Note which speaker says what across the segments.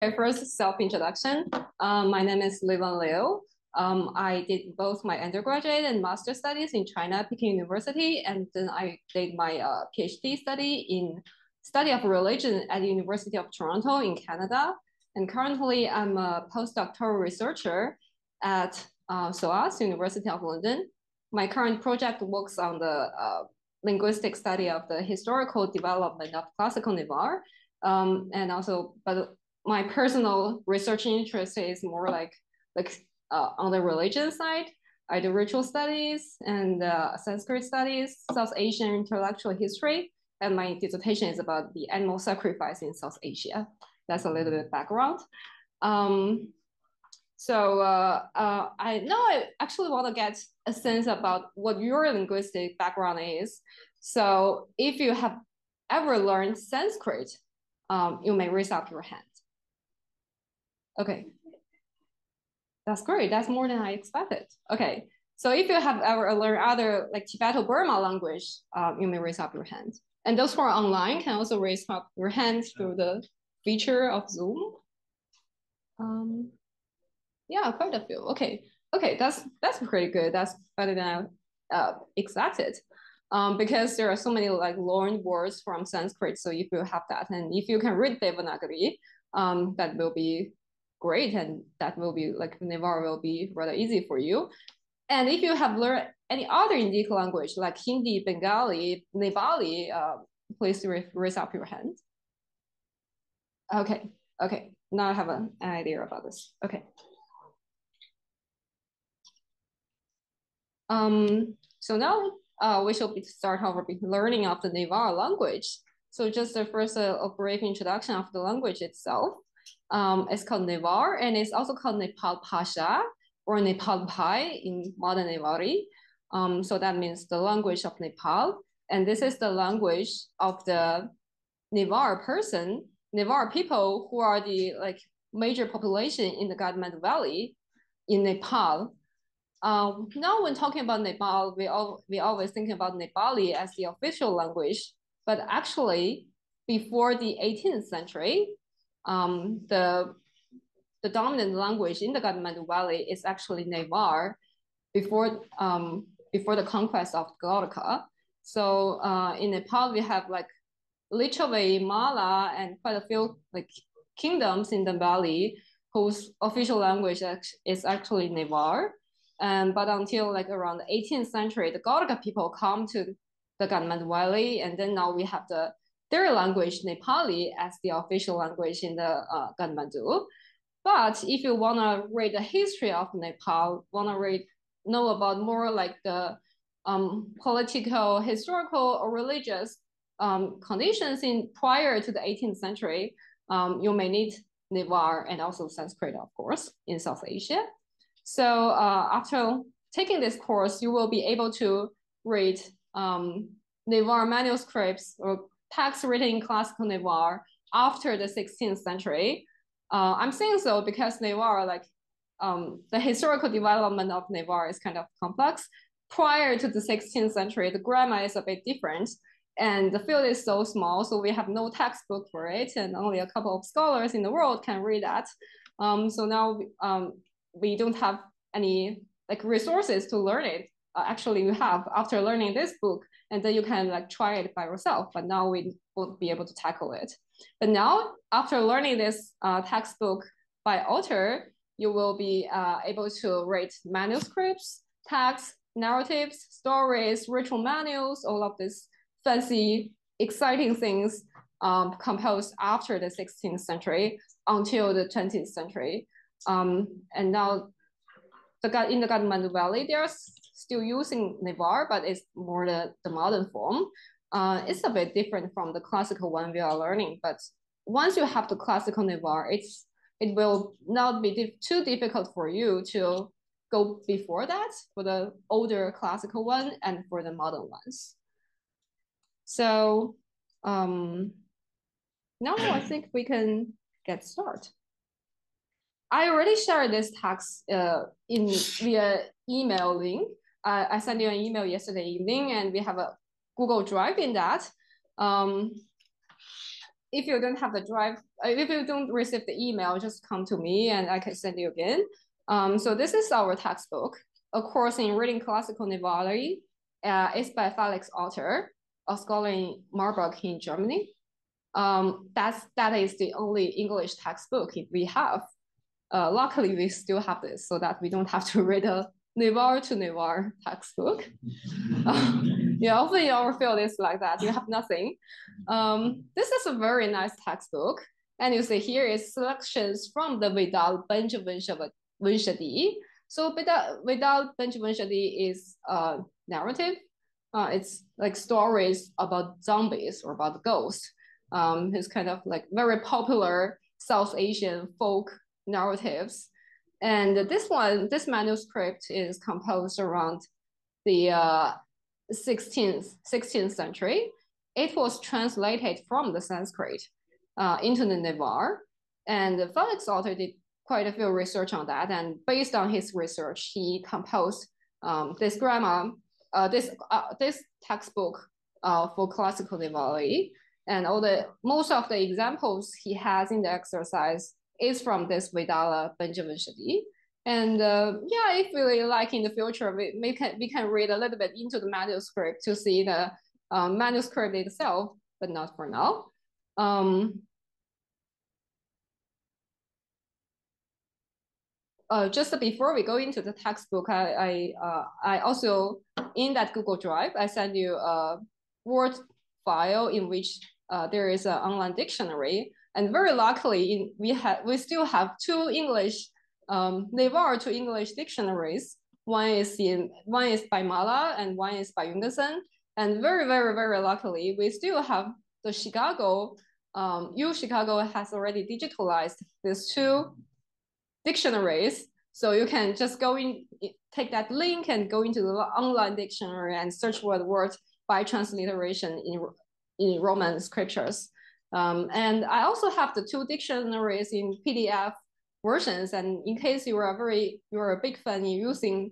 Speaker 1: Okay, first self-introduction. My name is Liwen Liu. I did both my undergraduate and master studies in China, Peking University, and then I did my PhD study in study of religion at the University of Toronto in Canada. And currently, I'm a postdoctoral researcher at SOAS, University of London. My current project works on the linguistic study of the historical development of Classical Newar, and also, but my personal research interest is more like on the religion side. I do ritual studies and Sanskrit studies, South Asian intellectual history, and my dissertation is about the animal sacrifice in South Asia. That's a little bit background. I actually want to get a sense about what your linguistic background is. So if you have ever learned Sanskrit, you may raise up your hand. Okay, that's great. That's more than I expected. Okay, so if you have ever learned other like Tibeto-Burma language, you may raise up your hand. And those who are online can also raise up your hand through the feature of Zoom. Yeah, quite a few. Okay, that's pretty good. That's better than I expected. Because there are so many like loaned words from Sanskrit. So if you have that, and if you can read Devanagari, that will be great, and that will be like Newar will be rather easy for you. And if you have learned any other Indic language like Hindi, Bengali, Nepali, please raise up your hand. Okay, now I have an idea about this. Okay. So now we shall start our learning of the Newar language. So just the first a brief introduction of the language itself. It's called Newar, and it's also called Nepal Pasha or Nepal Pai in modern Newari. So that means the language of Nepal. And this is the language of the Newar people who are the like major population in the Kathmandu Valley in Nepal. Now when talking about Nepal, we always think about Nepali as the official language, but actually before the 18th century, the dominant language in the Kathmandu Valley is actually Newar before the conquest of Gauta. So in Nepal, we have like Licchavi, Mala, and quite a few like kingdoms in the valley whose official language is actually Newar. But until like around the 18th century, the Gauta people come to the Kathmandu Valley, and then now we have their language, Nepali, as the official language in the Kathmandu. But if you want to read the history of Nepal, know about more like the political, historical, or religious conditions prior to the 18th century, you may need Newar and also Sanskrit, of course, in South Asia. So after taking this course, you will be able to read Newar manuscripts or texts written in classical Newar after the 16th century. I'm saying so because Newar, like the historical development of Newar is kind of complex. Prior to the 16th century, the grammar is a bit different, and the field is so small, so we have no textbook for it, and only a couple of scholars in the world can read that. So now we don't have any like resources to learn it. Actually, you have after learning this book, and then you can like try it by yourself. But now we won't be able to tackle it. But now, after learning this textbook by author, you will be able to read manuscripts, texts, narratives, stories, ritual manuals, all of these fancy, exciting things composed after the 16th century until the 20th century. And now in the Kathmandu Valley, they are still using Newar, but it's more the modern form. It's a bit different from the classical one we are learning, but once you have the classical Newar, it will not be too difficult for you to go before that for the older classical one and for the modern ones. So now I think we can get started. I already shared this text via email link. I sent you an email yesterday evening, and we have a Google Drive in that. if you don't have the drive, if you don't receive the email, just come to me and I can send you again. So this is our textbook, A Course in Reading Classical Newar. It's by Felix Otter, a scholar in Marburg in Germany. That is the only English textbook we have. Luckily, we still have this so that we don't have to read a Newar to Newar textbook. Yeah, often in our field it's like that. You have nothing. This is a very nice textbook. And you see here is selections from the Vedal Benj Vanshadi. So Vedal Benj Vanshadi is narrative. It's like stories about zombies or about ghosts. It's kind of like very popular South Asian folk narratives. And this manuscript is composed around the 16th century. It was translated from the Sanskrit into the Newar. And Felix Otter did quite a few research on that. And based on his research, he composed this grammar, this textbook for classical Newar. And most of the examples he has in the exercise is from this Vedala Benjavanshadi. And yeah, if we really like in the future, we can read a little bit into the manuscript to see the manuscript itself, but not for now. Just before we go into the textbook, I also, in that Google Drive, I send you a Word file in which there is an online dictionary. And very luckily, we still have two English Newar to English dictionaries. One is by Mala and one is by Yungason. And very, very, very luckily, we still have the Chicago. Chicago has already digitalized these two dictionaries. So you can just take that link and go into the online dictionary and search for the word by transliteration in Roman scriptures. And I also have the two dictionaries in PDF versions. And in case you're a big fan in using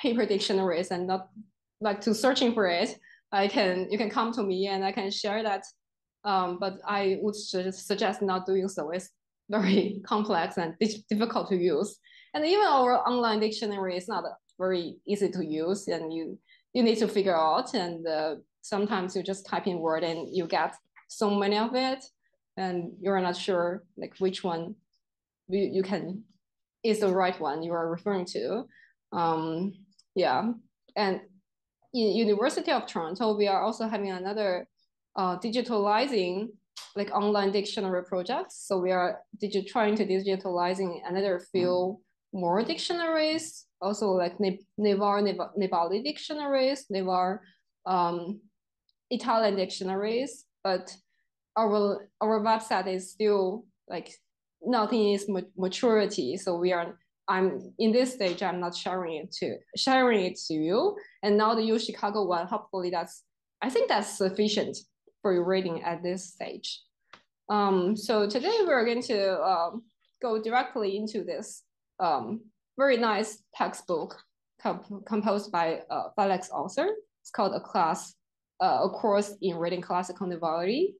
Speaker 1: paper dictionaries and not like to searching for it, you can come to me and I can share that. But I would suggest not doing so. It's very complex and difficult to use. And even our online dictionary is not very easy to use, and you need to figure out. And sometimes you just type in word and you get so many of it, and you're not sure like which one you can is the right one you are referring to. Yeah, and in University of Toronto, we are also having another digitalizing like online dictionary projects. So we are trying to digitalizing another few more dictionaries, also like Nepali dictionaries, Newar Italian dictionaries, but our website is still like not in its maturity. So I'm in this stage, I'm not sharing it to you. And now the U Chicago one, hopefully I think that's sufficient for your reading at this stage. So today we're going to go directly into this very nice textbook composed by Felix Otter. It's called A Course in Reading Classical Newar.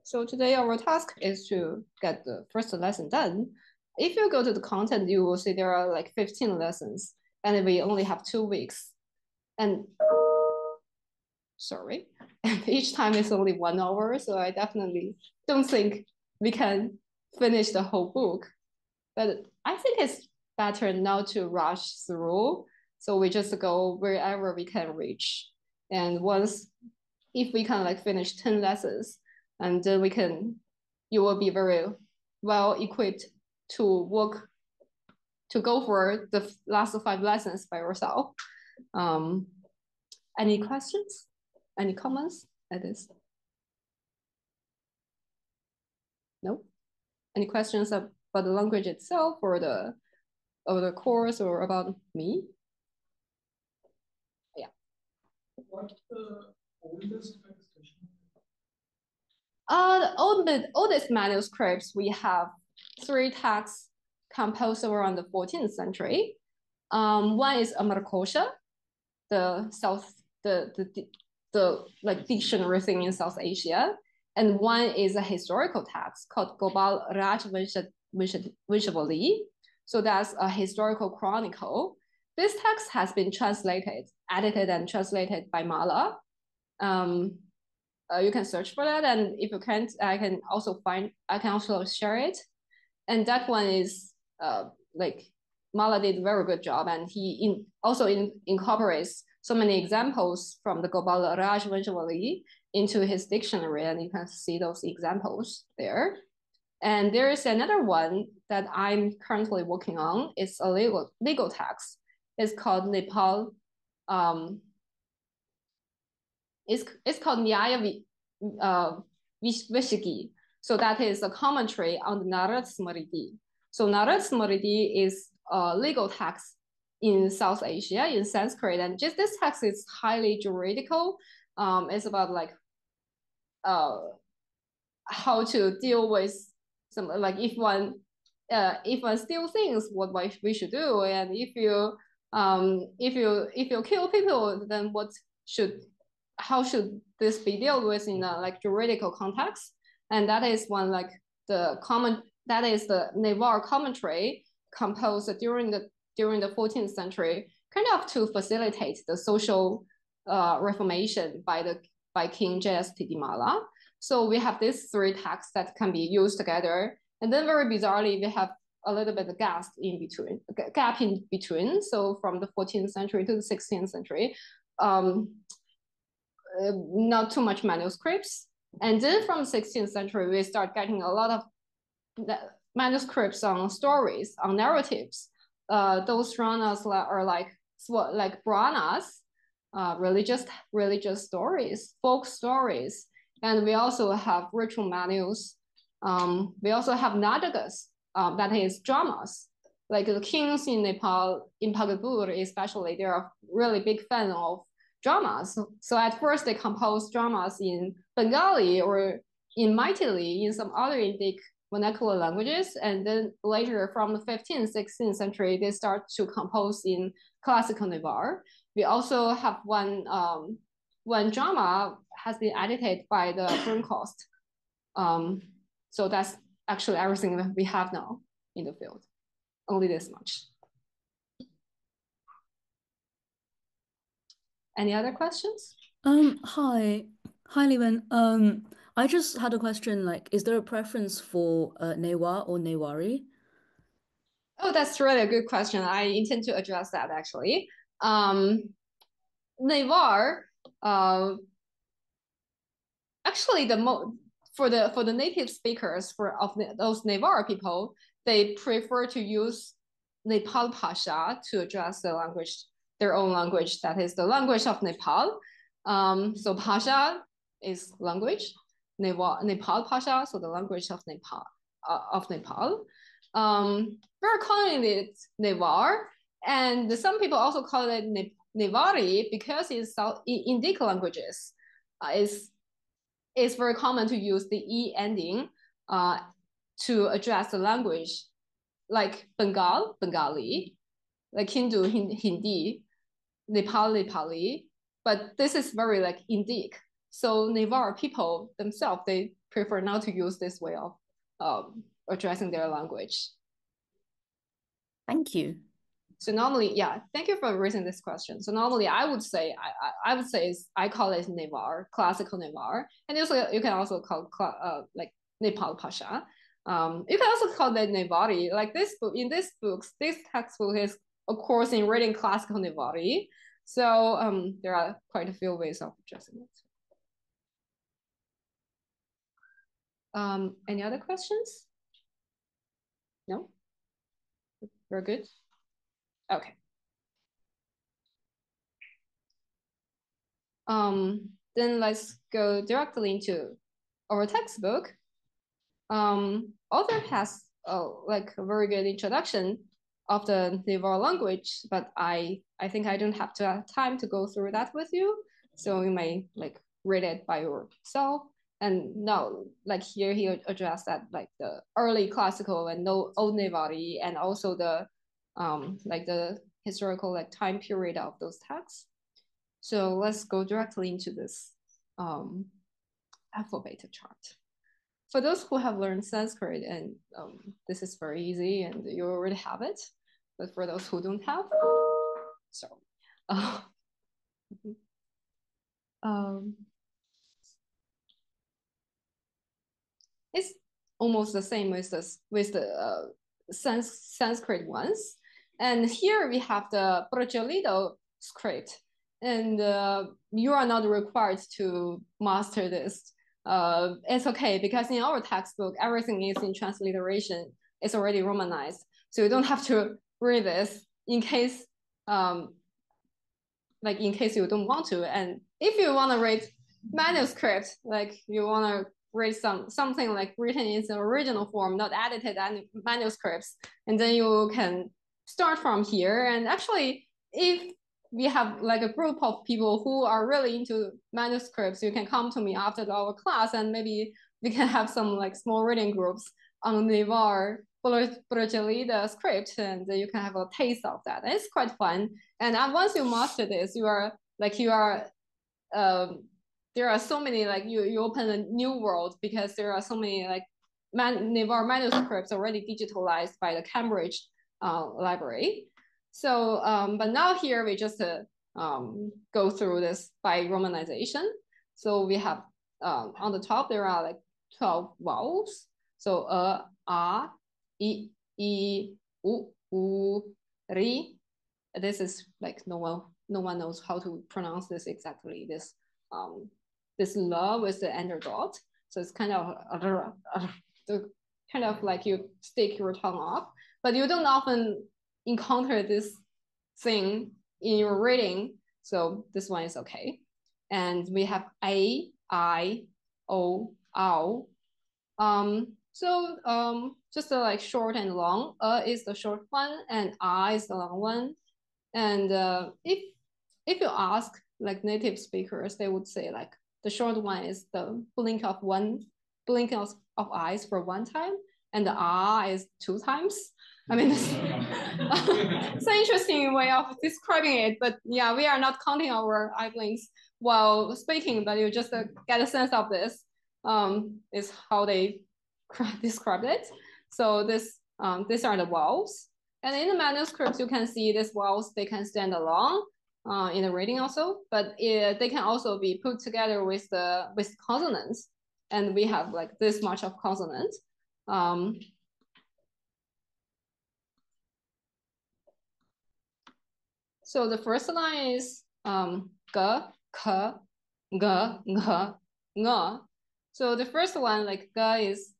Speaker 1: So today our task is to get the first lesson done. If you go to the content, you will see there are like 15 lessons, and we only have 2 weeks. And sorry, and each time is only 1 hour, so I definitely don't think we can finish the whole book. But I think it's better not to rush through, so we just go wherever we can reach. And if we can like finish 10 lessons, and then you will be very well equipped to go for the last 5 lessons by yourself. Any questions? Any comments at this? No? Any questions about the language itself or the course or about me? Yeah.
Speaker 2: What's the oldest manuscript?
Speaker 1: The oldest manuscripts, we have 3 texts composed around the 14th century. One is Amarkosha, the the like dictionary thing in South Asia. And one is a historical text called Gopal Rajvanshavaali. So that's a historical chronicle. This text has been translated, edited and translated by Mala. You can search for that, and if you can't, I can also share it. And that one is like Mala did a very good job, and he also incorporates so many examples from the Gopal Rajvanshavaali into his dictionary, and you can see those examples there. And there is another one that I'm currently working on. It's a legal text. It's called Nepal. It's called Nyaya Vishigi. So that is a commentary on the Narad Smriti. So Narad Smriti is a legal text in South Asia in Sanskrit, and just this text is highly juridical. It's about like how to deal with some, like if one steals things, what we should do, and if you kill people, then how should this be dealt with in a like juridical context? And that is one like the Newar commentary composed during the 14th century, kind of to facilitate the social reformation by King Jayasthiti Mala. So we have these three texts that can be used together. And then very bizarrely, we have a little bit of gap in between. So from the 14th century to the 16th century, not too much manuscripts. And then from the 16th century, we start getting a lot of manuscripts on stories, on narratives. Those Ranas are like Puranas, religious stories, folk stories. And we also have ritual manuals. We also have nadagas, that is dramas. Like the kings in Nepal, in Bhagatpur especially, they are really big fan of dramas. So at first they composed dramas in Bengali or in Maithili, in some other Indic vernacular languages. And then later from the 15th, 16th century, they start to compose in Classical Newar. We also have one drama has been edited by the Burncost. So that's actually everything that we have now in the field, only this much. Any other questions?
Speaker 3: Hi, Liwen. I just had a question, like, is there a preference for Newar or Newari?
Speaker 1: Oh, that's really a good question. I intend to address that actually. Newar, actually for the native speakers of those Newar people, they prefer to use Nepal Pasha to address the language, their own language, that is the language of Nepal. So Pasha is language, Nepal Pasha, so the language of Nepal. We're calling it Newar, and some people also call it Nevari because in Indic languages, it's very common to use the E ending to address the language, like Bengali, like Hindu, Hindi, Nepali. But this is very like Indic. So Newar people themselves, they prefer not to use this way of addressing their language.
Speaker 3: Thank you.
Speaker 1: So normally, yeah, thank you for raising this question. So normally I would say I call it Newar, classical Newar, and also you can also call like Nepal Pasha. You can also call that Nevari. Like this book, in this textbook is a course in reading classical Nevari. So there are quite a few ways of addressing it. Any other questions? No? We're good? Okay. Then let's go directly into our textbook. Author has like a very good introduction of the Newar language, but I think I don't have to have time to go through that with you. So you may like read it by yourself. And now, like here, he addressed that like the early classical and old Nevari, and also the like the historical like time period of those texts. So let's go directly into this alphabet chart. For those who have learned Sanskrit, and this is very easy and you already have it, but for those who don't have, so it's almost the same with the Sanskrit ones. And here we have the Prajalido script, and you are not required to master this. It's okay, because in our textbook, everything is in transliteration. It's already Romanized. So you don't have to read this in case, in case you don't want to. And if you want to read manuscript, like you want to read something like written in the original form, not edited manuscripts, and then you can start from here. And actually, if we have like a group of people who are really into manuscripts, you can come to me after our class, and maybe we can have some like small reading groups on Newar Prajalida script, and you can have a taste of that. It's quite fun. And once you master this, there are so many, like you open a new world, because there are so many like Newar manuscripts already digitalized by the Cambridge library. So, but now here we just go through this by romanization. So we have on the top, there are like 12 vowels. So a, I, u, ri. This is like no one knows how to pronounce this exactly. This la with the ender dot. So it's kind of like you stick your tongue up, but you don't often encounter this thing in your reading. So this one is okay. And we have a, I, o, ow. Just like short and long. Is the short one, and I is the long one. And if you ask like native speakers, they would say like the short one is the blink of eyes for one time, and the ah is 2 times. I mean, it's an interesting way of describing it, but yeah, we are not counting our eye blinks while speaking, but you just get a sense of this. Is how they described it. So these are the vowels. And in the manuscripts, you can see these vowels, they can stand alone in the reading also, but they can also be put together with consonants. And we have like this much of consonant. So the first line is g, k, g, ng. So the first one, like g is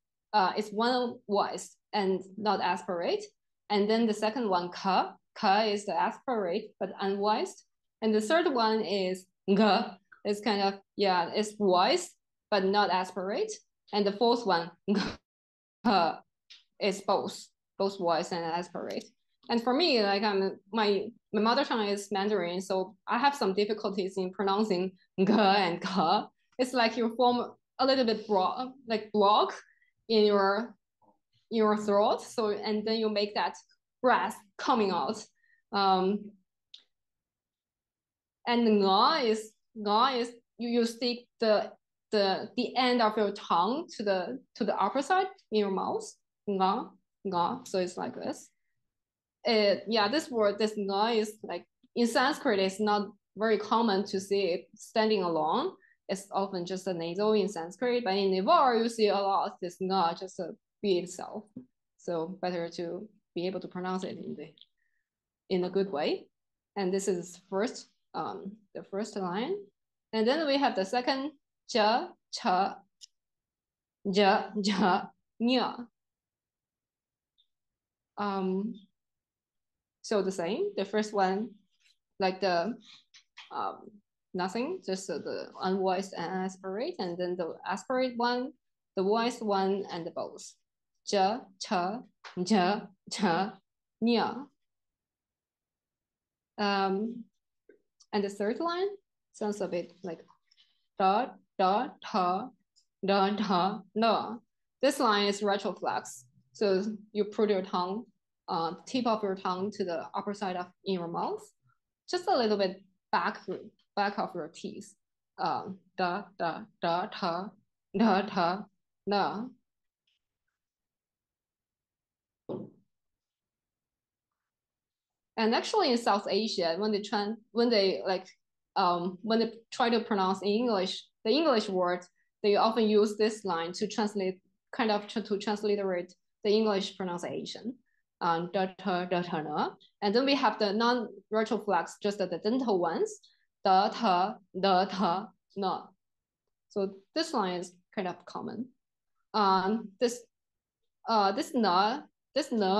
Speaker 1: one voice and not aspirate. And then the second one, ka is the aspirate but unvoiced. And the third one is g. It's kind of, it's voiced but not aspirate. And the fourth one, g, is both voice and aspirate. And for me, like my mother tongue is Mandarin, so I have some difficulties in pronouncing g and ka. It's like you form a little bit block in your throat. So, and then you make that breath coming out. And nga is you stick the end of your tongue to the upper side in your mouth. Nga. So it's like this. This word, this nga, is like in Sanskrit, it's not very common to see it standing alone. It's often just a nasal in Sanskrit, but in Newar, you see a lot this nga just be itself. So better to be able to pronounce it in a good way. And this is the first line. And then we have the second, ja, cha, ja, nya. So the same, the first one, like the nothing, just the unvoiced and aspirate, and then the aspirate one, the voiced one, and the both. Ja, cha, ja, nya. And the third line sounds a bit like da, da, ta, da, da, na. This line is retroflex. So you put your tongue, tip of your tongue to the upper side in your mouth, just a little bit back back of your teeth. Da, da, da, ta, da, ta, da. And actually in South Asia, when they try to pronounce in English, the English words, they often use this line to translate, kind of to transliterate the English pronunciation. Da, ta, da, ta, na. And then we have the non-retroflex, just the dental ones. Da, ta, na. So this line is kind of common. This na,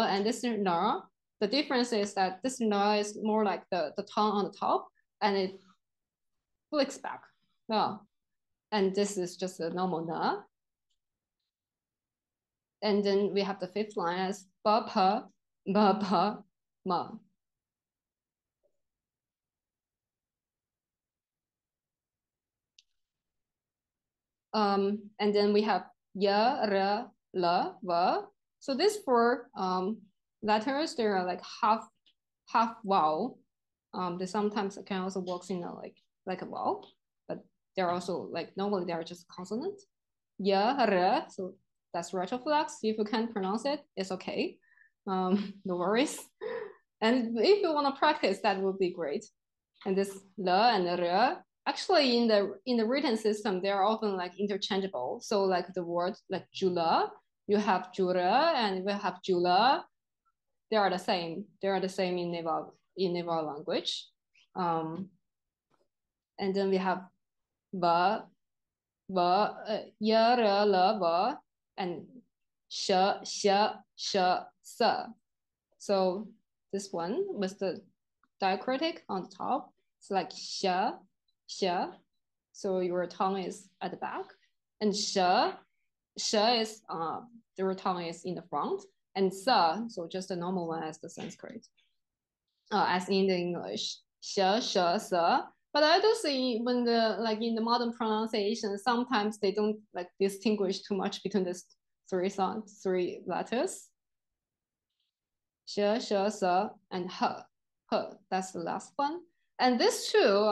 Speaker 1: and this na, the difference is that this na is more like the tongue on the top, and it flicks back. No. And this is just a normal na. And then we have the fifth line as ba pa ma. And then we have ya, ra, la, va. So these four letters, they are like half vowel. They sometimes can also work in like a vowel, but they're also like normally they're just consonant. Ya, ra, so that's retroflex. If you can't pronounce it, it's okay. No worries. And if you want to practice, that would be great. And this la and ra, actually in the written system, they're often like interchangeable. So like the word like jula, you have jura and we have jula. They are the same. They are the same in Newar language. And then we have ba, ya, ra, la, va, and sha, sa. So this one with the diacritic on the top, it's like sha. So your tongue is at the back, and sha is your tongue is in the front, and sa, so just a normal one as the Sanskrit, as in the English, sha, sa. But I do see when in the modern pronunciation, sometimes they don't like distinguish too much between these three letters. Sha, sa, and ha. That's the last one. And these two,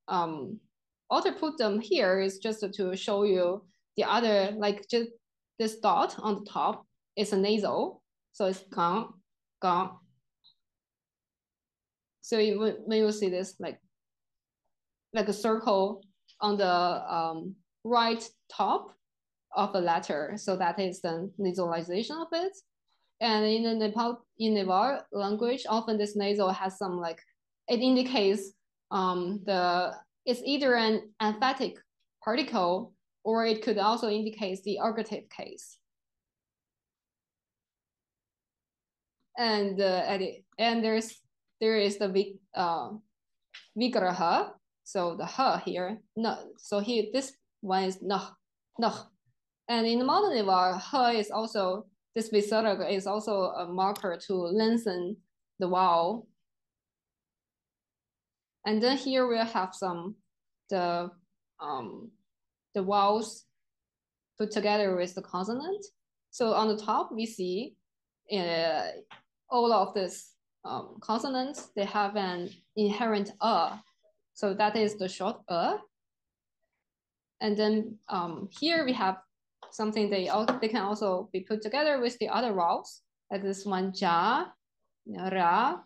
Speaker 1: author put them here is just to show you the other, like just this dot on the top is a nasal. So it's gang. So when you see this like a circle on the right top of the letter, so that is the nasalization of it. And in the Newar language, often this nasal has some it indicates it's either an emphatic particle or it could also indicate the ergative case. And there is the vigraha, so the ha here. No, so here this one is nah. And in the modern Newar, ha is also this visarga is also a marker to lengthen the vowel. And then here we'll have the vowels put together with the consonant. So on the top, we see all of these consonants, they have an inherent so that is the short And then here we have something they can also be put together with the other vowels, like this one, ja, ra,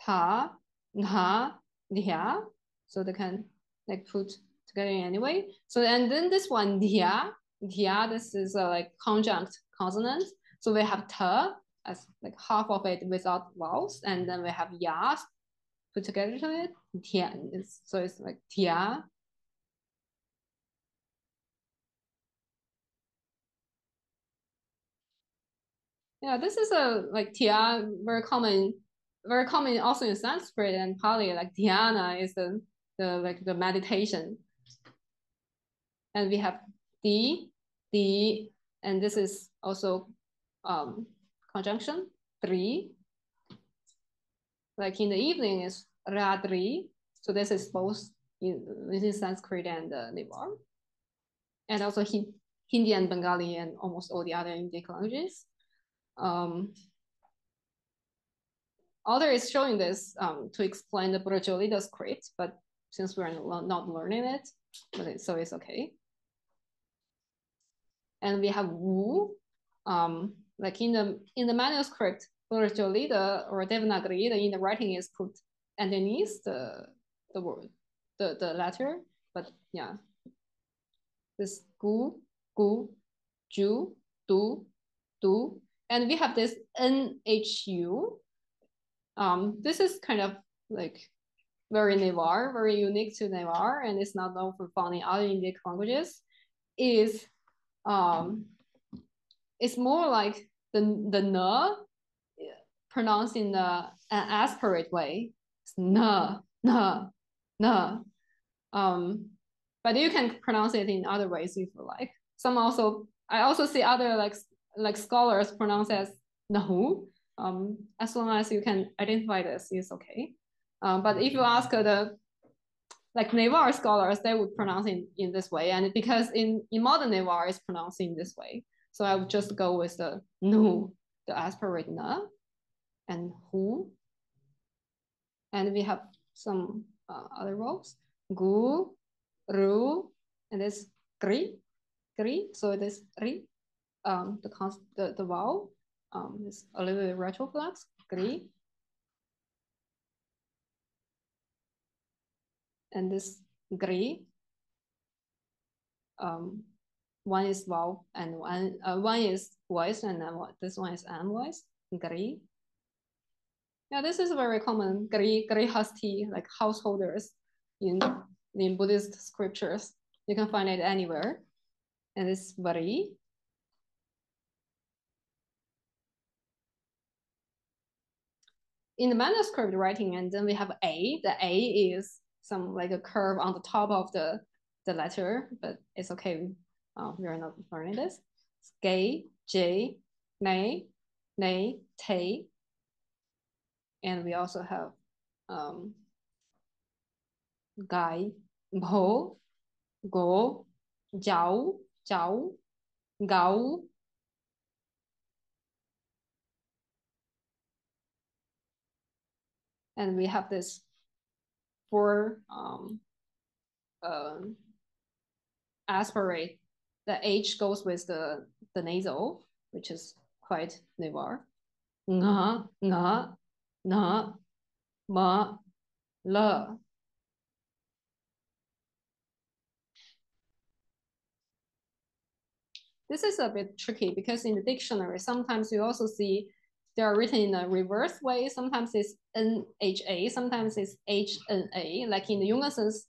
Speaker 1: ta, na, dia. So they can put together in any way. So and then this one, dia, this is a conjunct consonant. So we have ta as half of it without vowels, and then we have ya put together to it. Tia, so it's like tia. Yeah, this is tia, very common also in Sanskrit and Pali. Like dhyana is the meditation. And we have di, and this is also conjunction, tri. Like in the evening is radri. So this is both in Sanskrit and Newar. And also Hindi and Bengali and almost all the other Indic languages. Author is showing this to explain the Brajolita script, but since we're not learning it, but so it's okay. And we have wu, like in the manuscript, or Devanagari, in the writing is put underneath the word, the letter, but yeah. This gu, ju, du, and we have this nhu. This is kind of like very Newar, very unique to Newar, and it's not known for found in other Indic languages. It's more like the n pronounced in an aspirate way. It's na. But you can pronounce it in other ways if you like. I also see other like scholars pronounce as nahu. As long as you can identify this, it's okay. But if you ask the like Newar scholars, they would pronounce it in this way, and because in modern Newar it's pronounced in this way, so I would just go with the nu, the aspirate na, and hu, and we have some other vowels, gu, ru, and this gri, so this ri, the vowel is a little bit retroflex, gri, and this gri, one is vowel and one is voice, and then this one is an voice, gri. Yeah, this is very common, gri hasti, like householders in Buddhist scriptures. You can find it anywhere. And it's vari. In the manuscript writing, and then we have a. The a is some like a curve on the top of the letter, but it's okay. We are not learning this. Gay, j, nay, te. And we also have gai, bo, go, jiao, gao. And we have this 4 aspirate. The H goes with the nasal, which is quite Newar. Nga, na, ma, la. This is a bit tricky because in the dictionary, sometimes you also see they are written in a reverse way. Sometimes it's NHA, sometimes it's HNA. Like in the Jungerson's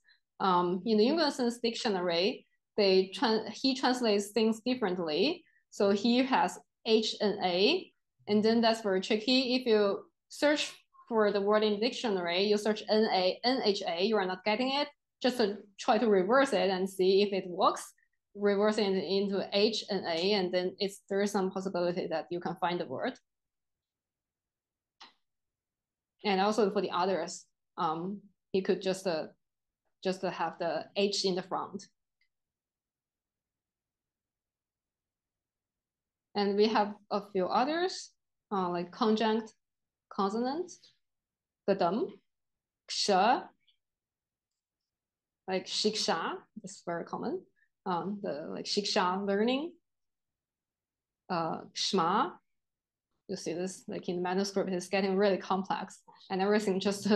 Speaker 1: dictionary, he translates things differently. So he has HNA, and then that's very tricky. If you search for the word in the dictionary, you search NHA, you are not getting it. Just to try to reverse it and see if it works. Reversing it into H and A, and then there is some possibility that you can find the word. And also for the others, you could just have the H in the front. And we have a few others, like conjunct consonants, gadam, ksha, like shiksha, it's very common. The like shiksha learning, shma. You see this like in the manuscript, it's getting really complex and everything just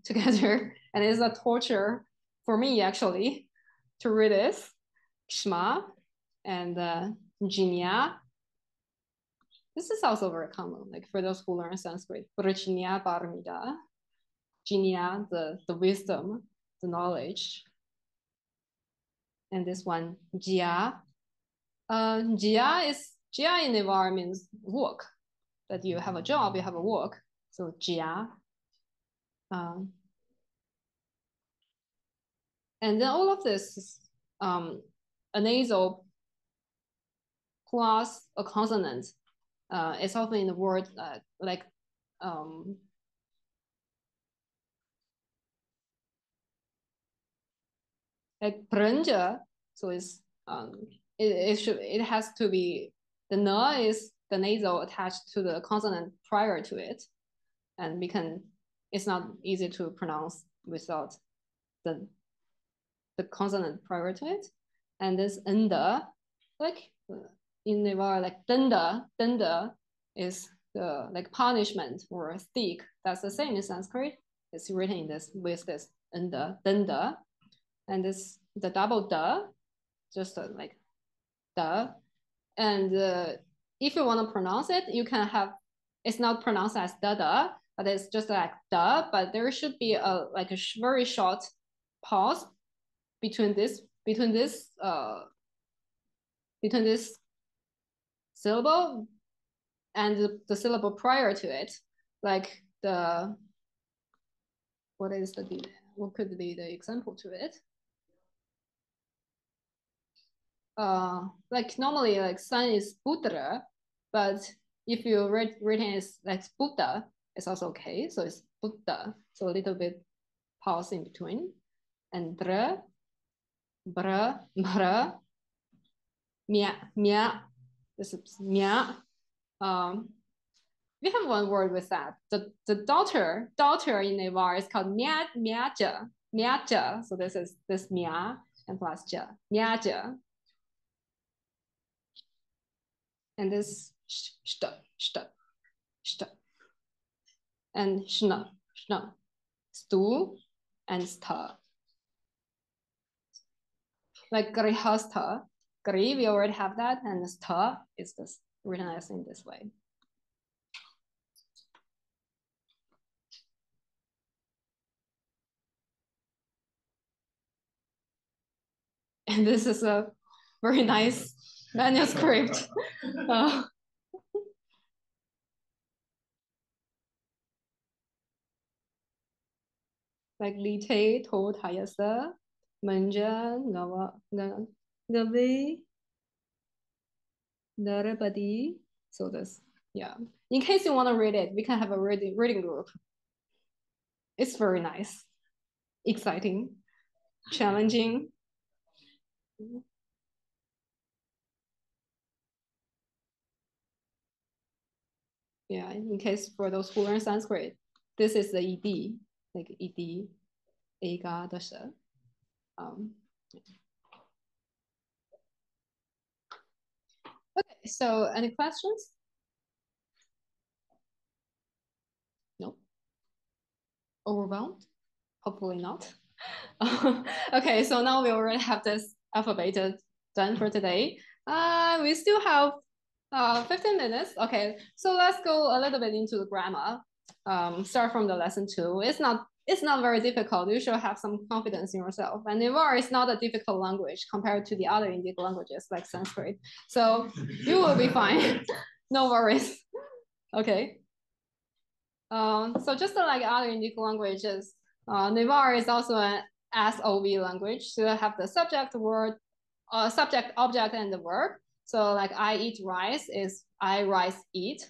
Speaker 1: together. And it's a torture for me actually to read this. Shma and jinya. This is also very common, like for those who learn Sanskrit. Jinya paramita. Jinya, the wisdom, the knowledge. And this one, jia. Jia in Newar means work, that you have a job, you have a work. So jia. And then all of this is a nasal plus a consonant. It's often in the word like brunja. So it has to be, the na is the nasal attached to the consonant prior to it, and it's not easy to pronounce without the consonant prior to it. And this enda, like in Newar, like denda is the like punishment or stick. That's the same in Sanskrit. It's written in this with this enda, denda. And this the double da, just like da. And if you want to pronounce it, you can have, it's not pronounced as da, but it's just like da, but there should be a like a very short pause between this syllable and the syllable prior to it, like what could be the example to it? Like normally like sun is Buddha, but if you written as like Buddha, it's also okay. So it's Buddha. So a little bit pause in between. And bra, mia. This is mia. We have one word with that. The daughter in Newar is called miaja. So this is this mia and plus ja, miaja. And this st, and shna, stu, and sta. Like grihasta, gri, we already have that, and sta is this written as in this way. And this is a very nice manuscript. Like lite to tayasa, manja gavi narabadi. So this, yeah. In case you want to read it, we can have a reading group. It's very nice, exciting, challenging. Yeah, in case for those who learn Sanskrit, this is the ed, like ed, ega, dasha. Okay, so any questions? No. Overwhelmed? Hopefully not. Okay, so now we already have this alphabet done for today. We still have 15 minutes. Okay, so let's go a little bit into the grammar. Start from the lesson 2. It's not very difficult. You should have some confidence in yourself. And Newar is not a difficult language compared to the other Indic languages like Sanskrit. So you will be fine. No worries. Okay. So just like other Indic languages, Newar is also an SOV language. So you have the subject, word, subject, object, and the verb. So like I eat rice is I rice eat.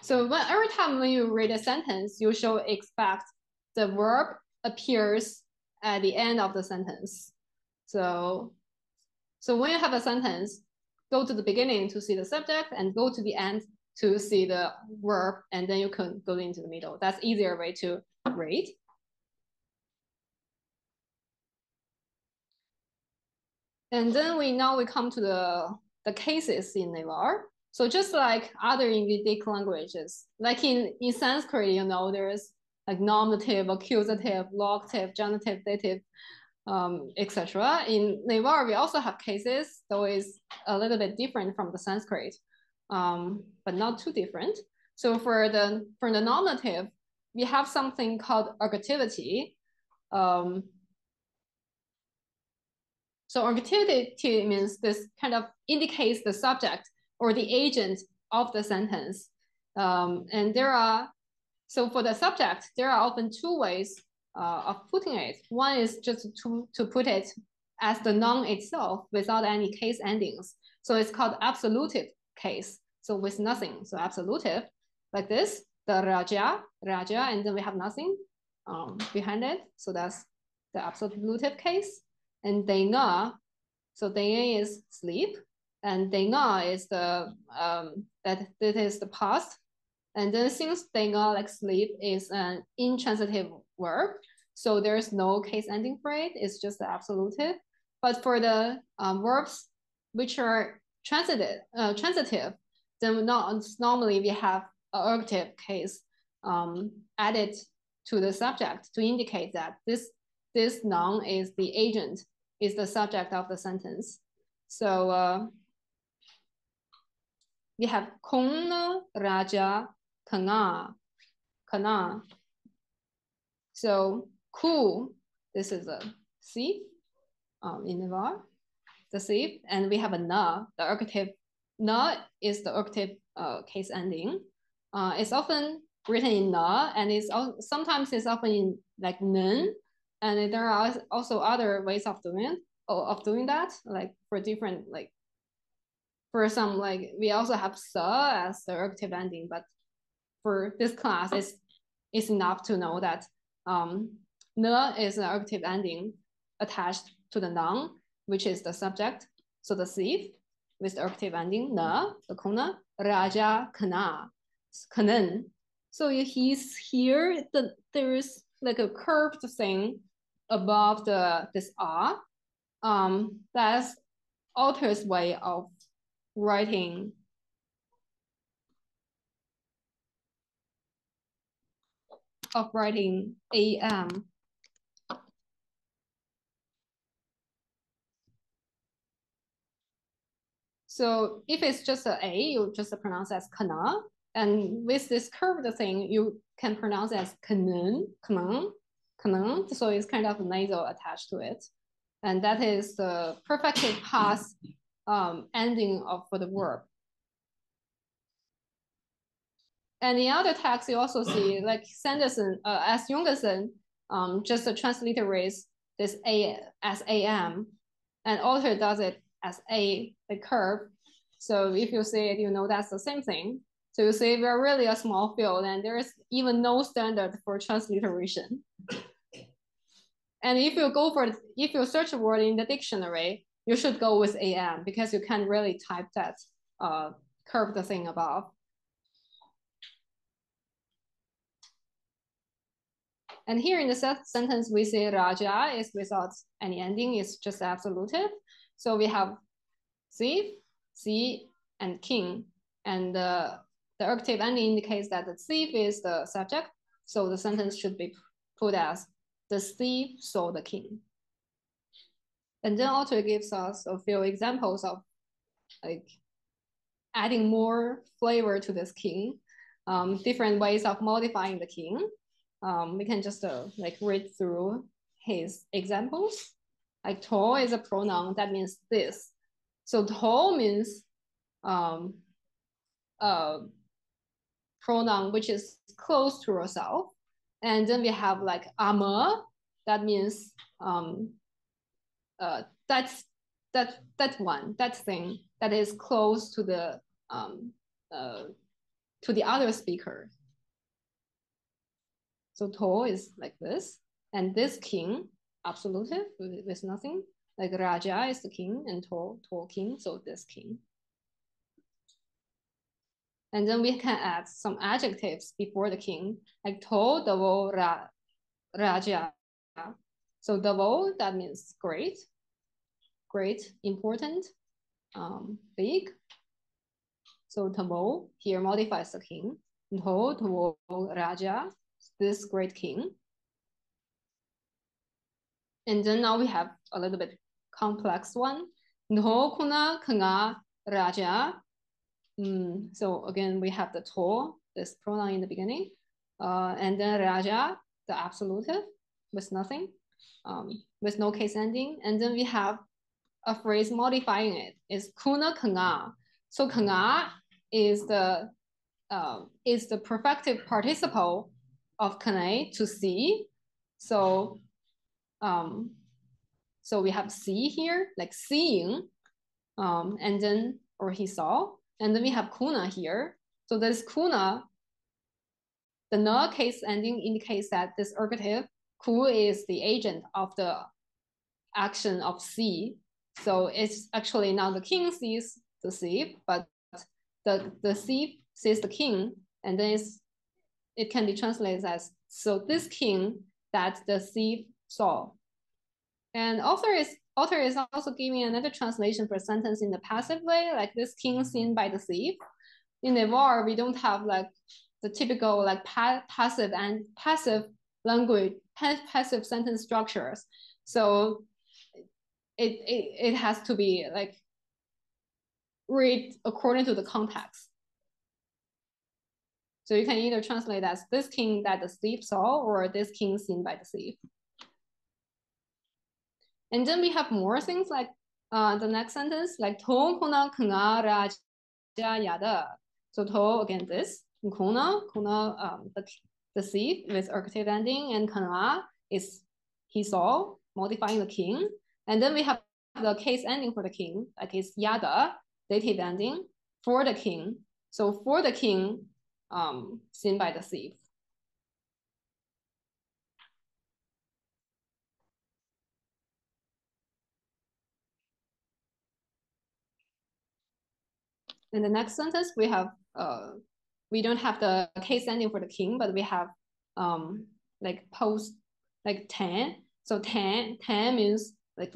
Speaker 1: So every time when you read a sentence, you should expect the verb appears at the end of the sentence. So when you have a sentence, go to the beginning to see the subject and go to the end to see the verb, and then you can go into the middle. That's easier way to read. And then we come to the cases in Newar. So just like other Indic languages, like in Sanskrit, you know, there's like nominative, accusative, locative, genitive, dative, etc. In Newar, we also have cases, though it's a little bit different from the Sanskrit, but not too different. So for the nominative, we have something called ergativity. So ergativity means this kind of indicates the subject or the agent of the sentence. And so for the subject, there are often two ways of putting it. One is just to put it as the noun itself without any case endings. So it's called absolutive case. So with nothing, so absolutive, like this, the raja, and then we have nothing behind it. So that's the absolutive case. And denga, so denga is sleep, and denga is that is the past, And then since denga, like sleep, is an intransitive verb, so there's no case ending for it. It's just the absolutive. But for the verbs which are transitive, then normally we have an ergative case added to the subject to indicate that this noun is the agent, is the subject of the sentence. So we have Kona Raja Kana. So ku, this is a thief in Newar, the thief, and we have a na, the ergative. Na is the ergative case ending. It's often written in na, and sometimes it's often in like nun, and there are also other ways of doing that, like for different, like for some, like we also have sa as the ergative ending, but for this class, it's enough to know that na is an ergative ending attached to the noun, which is the subject. So the thief with the ergative ending na, the kona, raja kana, kanen. So he's here. There is like a curved thing above this a. That's author's way of writing am. So if it's just an A, you just pronounce as kana. And with this curved thing, you can pronounce as kanen. So it's kind of nasal attached to it. And that is the perfective past ending for the verb. And in other texts, you also see like Sanderson, as Jungerson, just transliterates this A as AM, and author does it as a curve. So if you see it, you know that's the same thing. So you see we're really a small field, and there is even no standard for transliteration. And if you search a word in the dictionary, you should go with AM because you can't really type that curved thing above. And here in the sentence, we say Raja is without any ending, it's just absolutive. So we have thief, sea, and king. And the ergative ending indicates that the thief is the subject. So the sentence should be put as the thief saw the king. And then author gives us a few examples of like adding more flavor to this king, different ways of modifying the king. We can just like read through his examples. Like to is a pronoun that means this. So to means pronoun which is close to yourself. And then we have like ama, that means that thing that is close to the other speaker. So to is like this, and this king, absolutive with nothing. Like Raja is the king, and to king, so this king. And then we can add some adjectives before the king, like to davo Raja. So davo, that means great, important, big. So davo here modifies the king. To davo Raja, this great king. And then now we have a little bit complex one. No kuna kanga raja. So again, we have the to, this pronoun in the beginning, and then raja, the absolutive with nothing, with no case ending. And then we have a phrase modifying it. Is kuna kanga. So kanga is the perfective participle of kane, to see. So so we have see here, like seeing, and then, or he saw, and then we have kuna here. So this kuna, the na case ending indicates that this ergative, ku is the agent of the action of see. So it's actually not the king sees the thief, but the thief sees the king And then it can be translated as, so this king that the thief saw. And author is also giving another translation for sentence in the passive way, like this king seen by the thief. In Newar, we don't have like the typical like passive language, passive sentence structures. So it has to be like read according to the context. So you can either translate as this king that the thief saw or this king seen by the thief. And then we have more things like the next sentence, like 통 코나 그가 라자 야다. So to again this, kona the thief with ergative ending, and kana is he saw, modifying the king. And then we have the case ending for the king, like it's yada, dative ending for the king. So for the king, seen by the thief. In the next sentence, we have we don't have the case ending for the king, but we have like post like 10. So 10 means like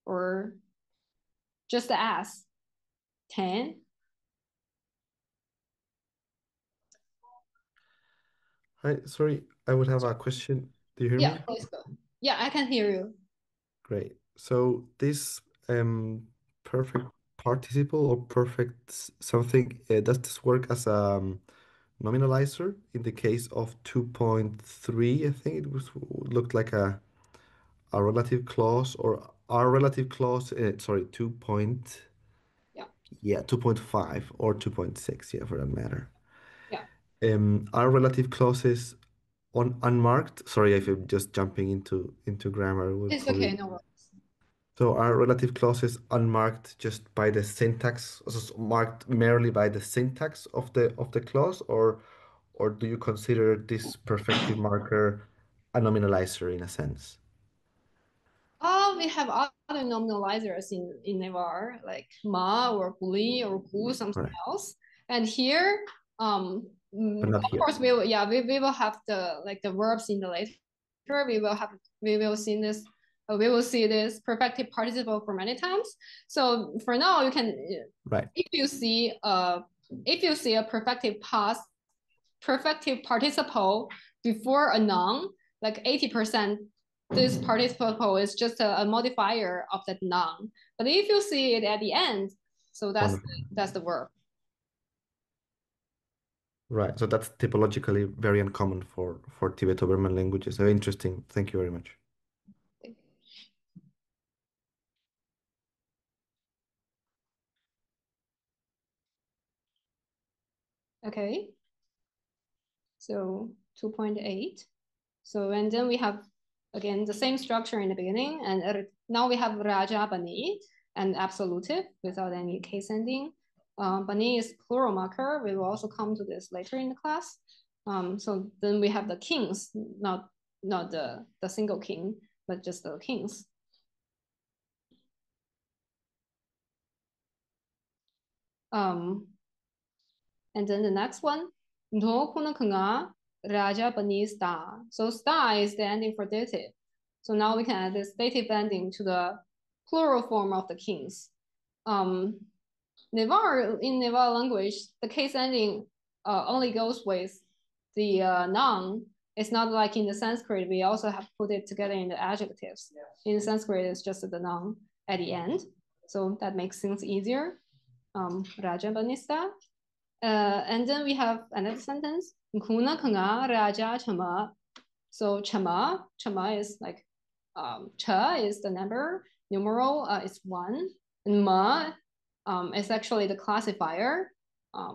Speaker 1: or just as 10.
Speaker 4: Hi, sorry, I would have a question. Do you hear
Speaker 1: Yeah,
Speaker 4: me?
Speaker 1: please go. Yeah, I can hear you.
Speaker 4: Great. So this perfect participle or perfect something, does this work as a nominalizer in the case of 2.3? I think it looked like a relative clause, or our relative clause, sorry, 2 point,
Speaker 1: Yeah.
Speaker 4: yeah, 2.5 or 2.6, yeah, for that matter.
Speaker 1: Yeah.
Speaker 4: Are relative clauses unmarked? Sorry if I'm just jumping into grammar.
Speaker 1: It's okay, no worries.
Speaker 4: So are relative clauses unmarked just by the syntax, also marked merely by the syntax of the clause, or do you consider this perfective marker a nominalizer in a sense?
Speaker 1: We have other nominalizers in Newar, like ma or guli or gu, something
Speaker 4: Right.
Speaker 1: else. And here,
Speaker 4: But not
Speaker 1: of
Speaker 4: here.
Speaker 1: course, we will have the verbs in the later. We will see this. We will see this perfective participle for many times. So for now, you can
Speaker 4: Right.
Speaker 1: if you see a perfective past, perfective participle before a noun, like 80%, this participle is just a modifier of that noun. But if you see it at the end, so that's the verb.
Speaker 4: Right. So that's typologically very uncommon for Tibeto-Burman languages. Very interesting. Thank you very much.
Speaker 1: Okay. So 2.8. So, and then we have, again, the same structure in the beginning. And now we have Raja Bani and absolutive without any case ending. Bani is plural marker. We will also come to this later in the class. So then we have the kings, not the single king, but just the kings. And then the next one, Raja Bani sta. So sta is the ending for dative. So now we can add this dative ending to the plural form of the kings. In Newar language, the case ending only goes with the noun. It's not like in the Sanskrit, we also have put it together in the adjectives. In the Sanskrit, it's just the noun at the end. So that makes things easier. Raja Banista. And then we have another sentence. Kuna kanga raja chama. So chama is like cha is the number, numeral is 1, and ma is actually the classifier.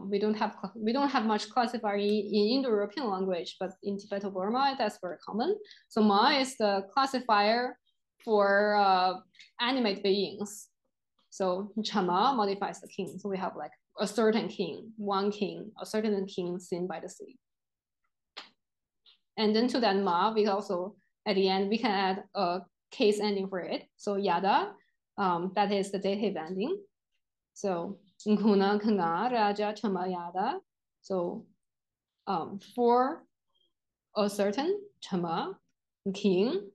Speaker 1: We don't have much classifier in Indo-European language, but in Tibeto-Burma that's very common. So ma is the classifier for animate beings. So chama modifies the king. So we have like a certain king, one king, a certain king seen by the sea. And then to that ma, we also, at the end, we can add a case ending for it. So yada, that is the dative ending. So nkuna kanga raja chama yada. So for a certain chama king,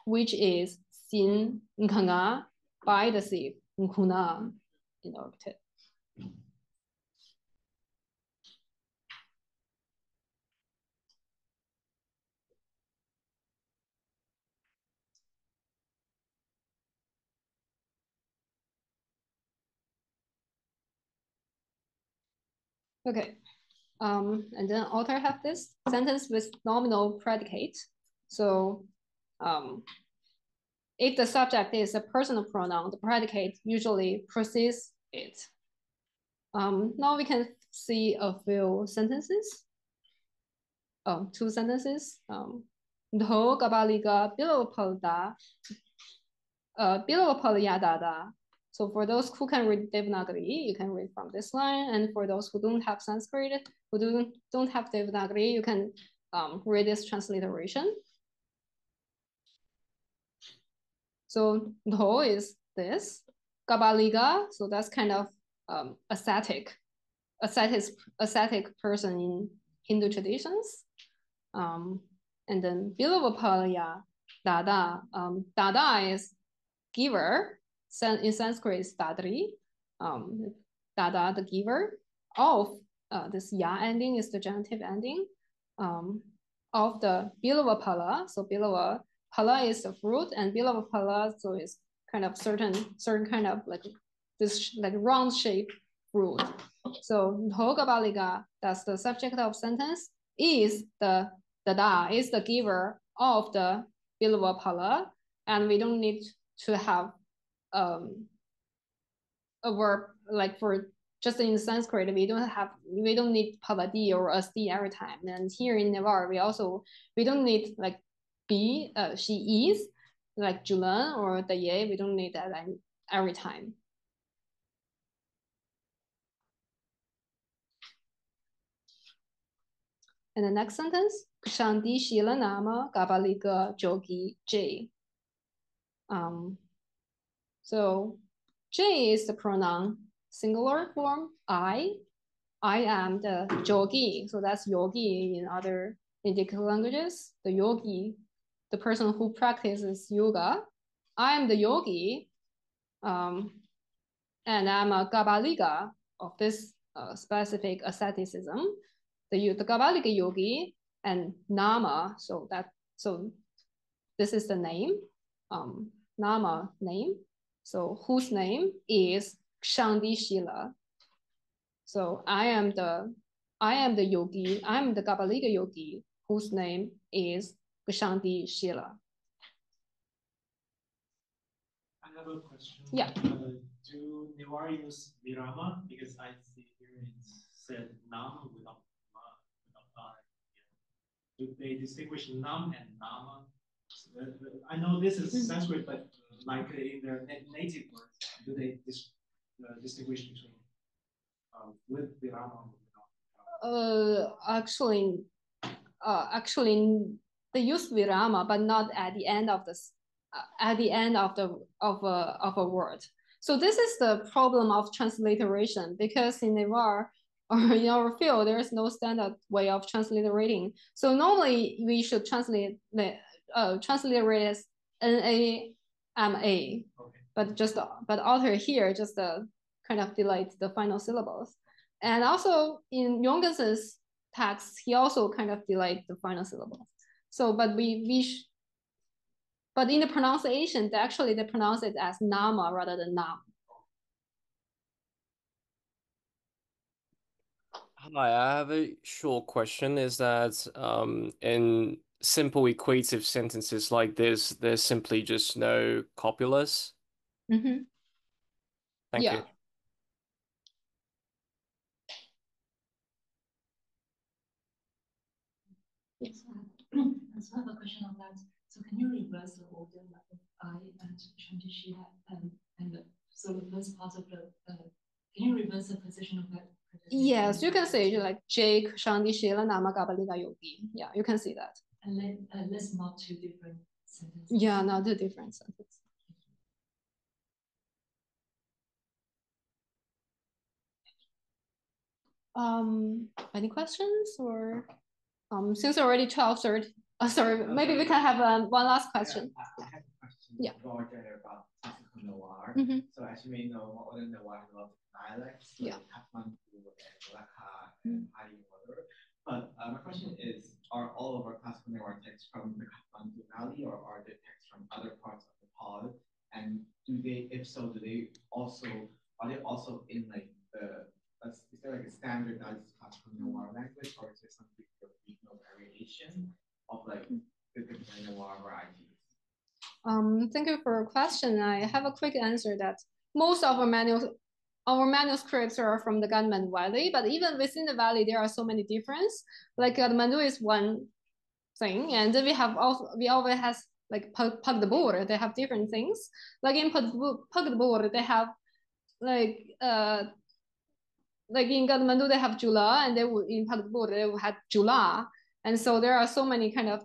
Speaker 1: which is sin nkanga by the sea nkuna inhabited. Okay. And then author have this sentence with nominal predicate. So if the subject is a personal pronoun, the predicate usually precedes it. Now we can see a few sentences. Two sentences. Dho kabaliga bilopalda bilopal. So for those who can read Devanagari, you can read from this line. And for those who don't have Sanskrit, who don't have Devanagari, you can read this transliteration. So Dho is this. Kabaliga, so that's kind of ascetic person in Hindu traditions. And then Bilavapalya, Dada. Dada is giver. In Sanskrit is Dadri. Dada, the giver of this ya ending is the genitive ending of the Bilavapala. So Bilavapala is the fruit, and Bilavapala so is kind of certain kind of like this like round shaped fruit. So Dhogabaliga, that's the subject of sentence, is the Dada, is the giver of the Bilavapala, and we don't need to have a verb like for just in Sanskrit, we don't need paladi or asti every time. And here in Newar, we don't need like be, she is, like Julan or Daye, we don't need that every time. And the next sentence, Kshanti Shila Nama Gabalika Jogi J. So J is the pronoun singular form I. I am the yogi. So that's yogi in other Indic languages. The yogi, the person who practices yoga. I am the yogi. And I'm a Gabalika of this specific asceticism. The Gabalika yogi and Nama. So this is the name. Nama name. So whose name is Kshanti Shila. So I am the yogi, I'm the Gabalika yogi whose name is Kshanti Shila.
Speaker 2: I have a question.
Speaker 1: Yeah.
Speaker 2: Do Newar use virama? Because I see here it said nam without I. Do they distinguish nam and nama? So I know this is Sanskrit, but like in their native words, do they distinguish between with virama and without?
Speaker 1: Actually, they use virama, but not at the end of this. At the end of a word. So this is the problem of transliteration, because in Newar or in our field, there is no standard way of transliterating. So normally we should transliterate as NAMA, okay. But author here just kind of delayed the final syllables. And also in Jorgensen's text, he also kind of delayed the final syllables. So, but but in the pronunciation, they pronounce it as nama rather than nam.
Speaker 5: Hi, I have a short question. Is that in simple equative sentences like this, there's simply just no copulus?
Speaker 1: Mm-hmm.
Speaker 5: Thank you.
Speaker 6: Yes, I also have a question on that. So can you reverse the order like I and Shantishila and so the first part of the can you reverse the position of that?
Speaker 1: Yes, you can say like Jake, Shanti, Shila, Nama, Gabalika, Yogi. Yeah, you can see that.
Speaker 6: And let's not two different sentences.
Speaker 1: Yeah, not two different sentences. Any questions or since already 12:30? Sorry, maybe we can have one last question.
Speaker 7: I have a question.
Speaker 1: Yeah.
Speaker 7: More general about Classical Newar. So as you may know, modern Newar has a lot of dialects, like Kathmandu and Malacca and Hari Water. But my question is, are all of our Classical Newar texts from the Kathmandu Valley, or are there texts from other parts of Nepal? And do they, if so, are they also in like is there like a standardized Classical Newar language, or is there some degree of regional variation of like the different Newar varieties?
Speaker 1: Thank you for your question. I have a quick answer that most of our manuscripts are from the Kathmandu Valley, but even within the valley, there are so many differences. Like Kathmandu is one thing, and then we always has like Pagdabur, they have different things. Like in Pagdabur, they have like in Kathmandu they have Jula, and in Pagdabur they will have Jula, and so there are so many kind of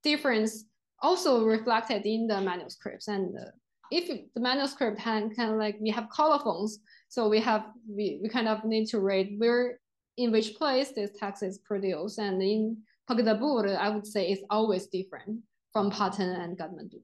Speaker 1: difference also reflected in the manuscripts. And if the manuscript can like we have colophons, so we kind of need to rate where in which place this text is produced. And in Pagdabur, I would say it's always different from Patan and Kathmandu.